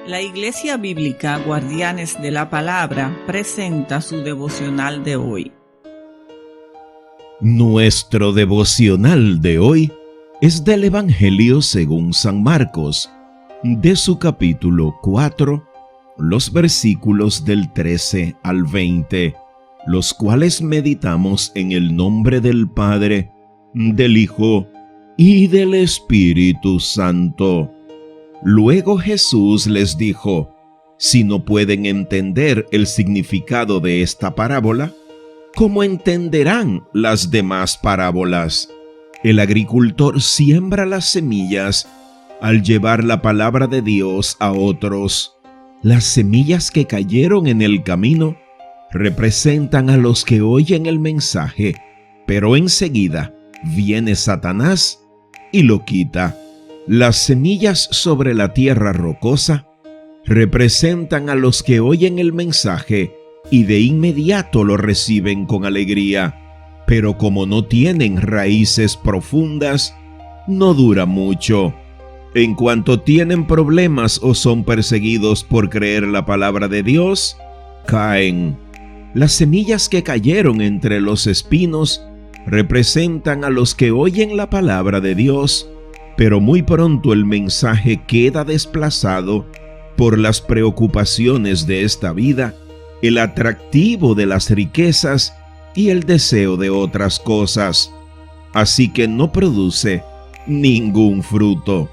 La Iglesia Bíblica Guardianes de la Palabra presenta su devocional de hoy. Nuestro devocional de hoy es del Evangelio según San Marcos, de su capítulo 4, los versículos del 13 al 20, los cuales meditamos en el nombre del Padre, del Hijo y del Espíritu Santo. Luego Jesús les dijo: si no pueden entender el significado de esta parábola, ¿cómo entenderán las demás parábolas? El agricultor siembra las semillas al llevar la palabra de Dios a otros. Las semillas que cayeron en el camino representan a los que oyen el mensaje, pero enseguida viene Satanás y lo quita. Las semillas sobre la tierra rocosa representan a los que oyen el mensaje y de inmediato lo reciben con alegría, pero como no tienen raíces profundas, no dura mucho. En cuanto tienen problemas o son perseguidos por creer la palabra de Dios, caen. Las semillas que cayeron entre los espinos representan a los que oyen la palabra de Dios, pero muy pronto el mensaje queda desplazado por las preocupaciones de esta vida, el atractivo de las riquezas y el deseo de otras cosas. Así que no produce ningún fruto.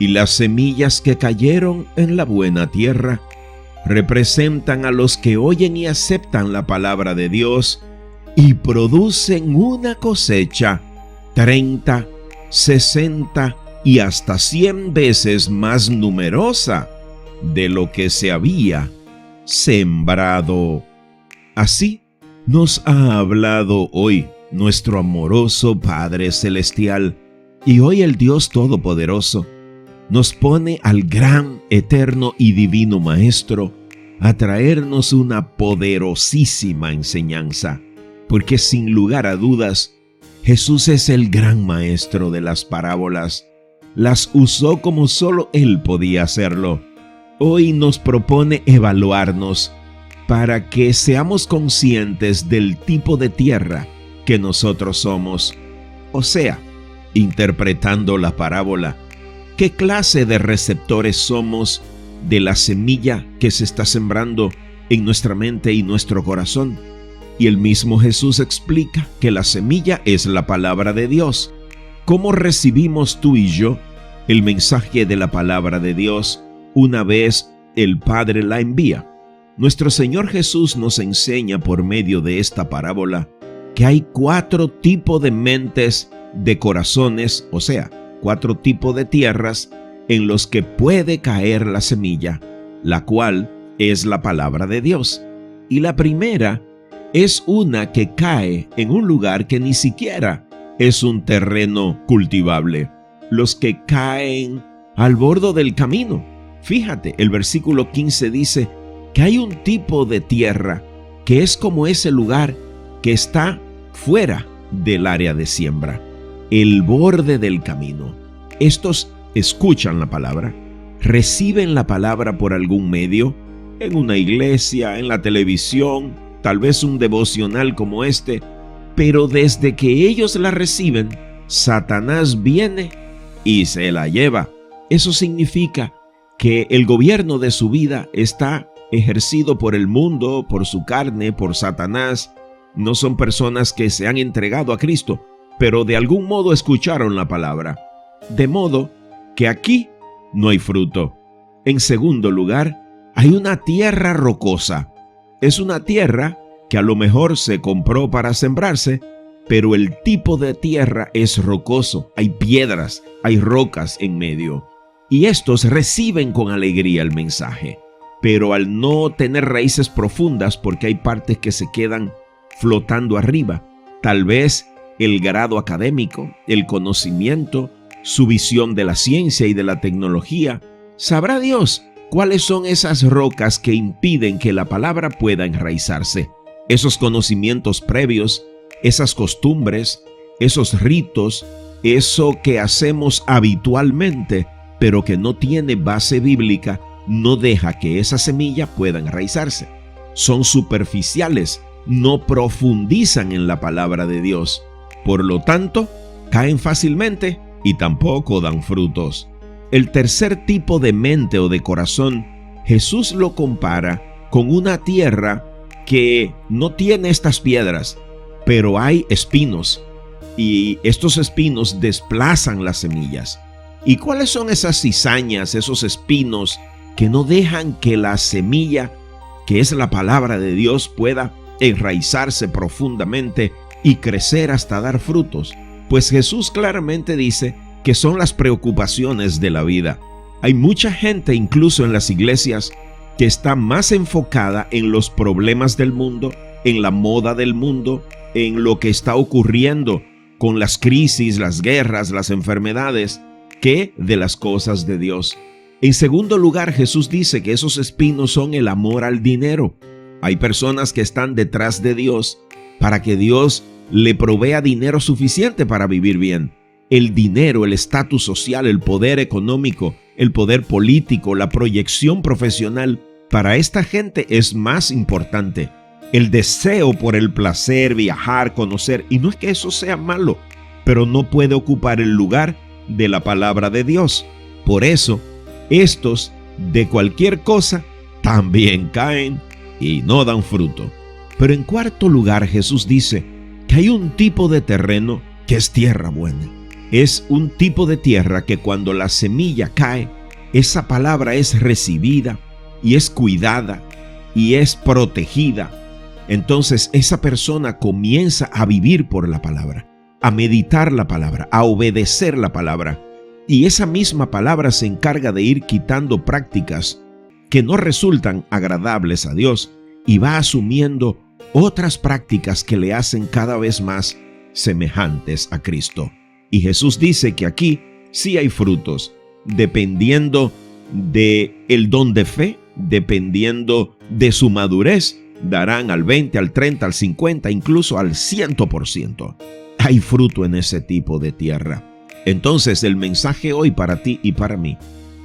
Y las semillas que cayeron en la buena tierra representan a los que oyen y aceptan la palabra de Dios y producen una cosecha 30, 60 y hasta 100 veces más numerosa de lo que se había sembrado. Así nos ha hablado hoy nuestro amoroso Padre Celestial, y hoy el Dios Todopoderoso nos pone al gran, eterno y divino Maestro a traernos una poderosísima enseñanza, porque sin lugar a dudas, Jesús es el gran maestro de las parábolas. Las usó como solo Él podía hacerlo. Hoy nos propone evaluarnos para que seamos conscientes del tipo de tierra que nosotros somos. O sea, interpretando la parábola, ¿qué clase de receptores somos de la semilla que se está sembrando en nuestra mente y nuestro corazón? Y el mismo Jesús explica que la semilla es la palabra de Dios. ¿Cómo recibimos tú y yo el mensaje de la palabra de Dios una vez el Padre la envía? Nuestro Señor Jesús nos enseña por medio de esta parábola que hay 4 tipos de mentes, de corazones, o sea, 4 tipos de tierras en los que puede caer la semilla, la cual es la palabra de Dios. Y la primera es una que cae en un lugar que ni siquiera es un terreno cultivable. Los que caen al borde del camino. Fíjate, el versículo 15 dice que hay un tipo de tierra que es como ese lugar que está fuera del área de siembra, el borde del camino. Estos escuchan la palabra, reciben la palabra por algún medio, en una iglesia, en la televisión, tal vez un devocional como este, pero desde que ellos la reciben, Satanás viene y se la lleva. Eso significa que el gobierno de su vida está ejercido por el mundo, por su carne, por Satanás. No son personas que se han entregado a Cristo, pero de algún modo escucharon la palabra. De modo que aquí no hay fruto. En segundo lugar, hay una tierra rocosa. Es una tierra que a lo mejor se compró para sembrarse, pero el tipo de tierra es rocoso. Hay piedras, hay rocas en medio. Y estos reciben con alegría el mensaje, pero al no tener raíces profundas, porque hay partes que se quedan flotando arriba, tal vez el grado académico, el conocimiento, su visión de la ciencia y de la tecnología, sabrá Dios cuáles son esas rocas que impiden que la palabra pueda enraizarse. Esos conocimientos previos, esas costumbres, esos ritos, eso que hacemos habitualmente, pero que no tiene base bíblica no deja que esa semilla pueda enraizarse. Son superficiales, no profundizan en la palabra de Dios. Por lo tanto, caen fácilmente y tampoco dan frutos. El tercer tipo de mente o de corazón, Jesús lo compara con una tierra que no tiene estas piedras, pero hay espinos, y estos espinos desplazan las semillas. ¿Y cuáles son esas cizañas, esos espinos que no dejan que la semilla, que es la palabra de Dios, pueda enraizarse profundamente y crecer hasta dar frutos? Pues Jesús claramente dice que son las preocupaciones de la vida. Hay mucha gente, incluso en las iglesias, que está más enfocada en los problemas del mundo, en la moda del mundo, en lo que está ocurriendo con las crisis, las guerras, las enfermedades, que de las cosas de Dios. En segundo lugar, Jesús dice que esos espinos son el amor al dinero. Hay personas que están detrás de Dios para que Dios le provea dinero suficiente para vivir bien. El dinero, el estatus social, el poder económico, el poder político, la proyección profesional, para esta gente es más importante. El deseo por el placer, viajar, conocer, y no es que eso sea malo, pero no puede ocupar el lugar de la palabra de Dios. Por eso, estos de cualquier cosa también caen y no dan fruto. Pero en cuarto lugar, Jesús dice que hay un tipo de terreno que es tierra buena. Es un tipo de tierra que cuando la semilla cae, esa palabra es recibida y es cuidada y es protegida. Entonces esa persona comienza a vivir por la palabra, a meditar la palabra, a obedecer la palabra. Y esa misma palabra se encarga de ir quitando prácticas que no resultan agradables a Dios y va asumiendo otras prácticas que le hacen cada vez más semejantes a Cristo. Y Jesús dice que aquí sí hay frutos, dependiendo del don de fe, dependiendo de su madurez, darán al 20, al 30, al 50, incluso al 100%. Hay fruto en ese tipo de tierra. Entonces el mensaje hoy para ti y para mí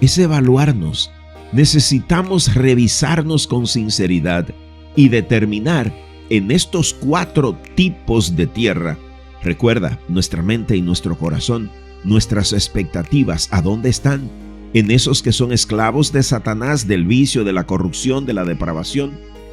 es evaluarnos. Necesitamos revisarnos con sinceridad y determinar en estos 4 tipos de tierra. Recuerda, nuestra mente y nuestro corazón, nuestras expectativas, ¿a dónde están? En esos que son esclavos de Satanás, del vicio, de la corrupción, de la depravación,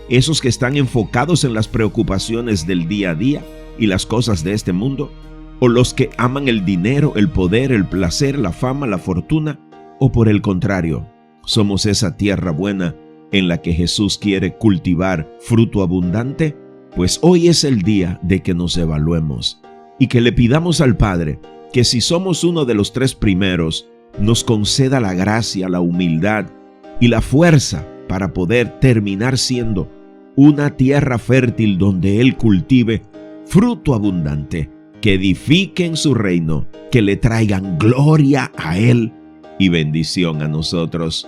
esos que están enfocados en las preocupaciones del día a día y las cosas de este mundo, o los que aman el dinero, el poder, el placer, la fama, la fortuna, o por el contrario, somos esa tierra buena en la que Jesús quiere cultivar fruto abundante. Pues hoy es el día de que nos evaluemos y que le pidamos al Padre que si somos uno de los 3 primeros, nos conceda la gracia, la humildad y la fuerza para poder terminar siendo una tierra fértil donde Él cultive fruto abundante, que edifiquen su reino, que le traigan gloria a Él y bendición a nosotros.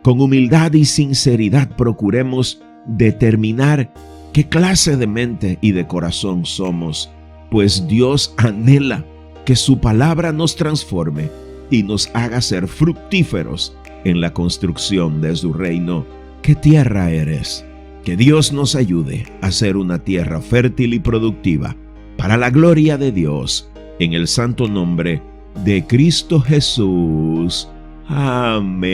Con humildad y sinceridad procuremos determinar qué clase de mente y de corazón somos, pues Dios anhela que su palabra nos transforme y nos haga ser fructíferos en la construcción de su reino. ¿Qué tierra eres? Que Dios nos ayude a ser una tierra fértil y productiva para la gloria de Dios, en el santo nombre de Cristo Jesús. Amén.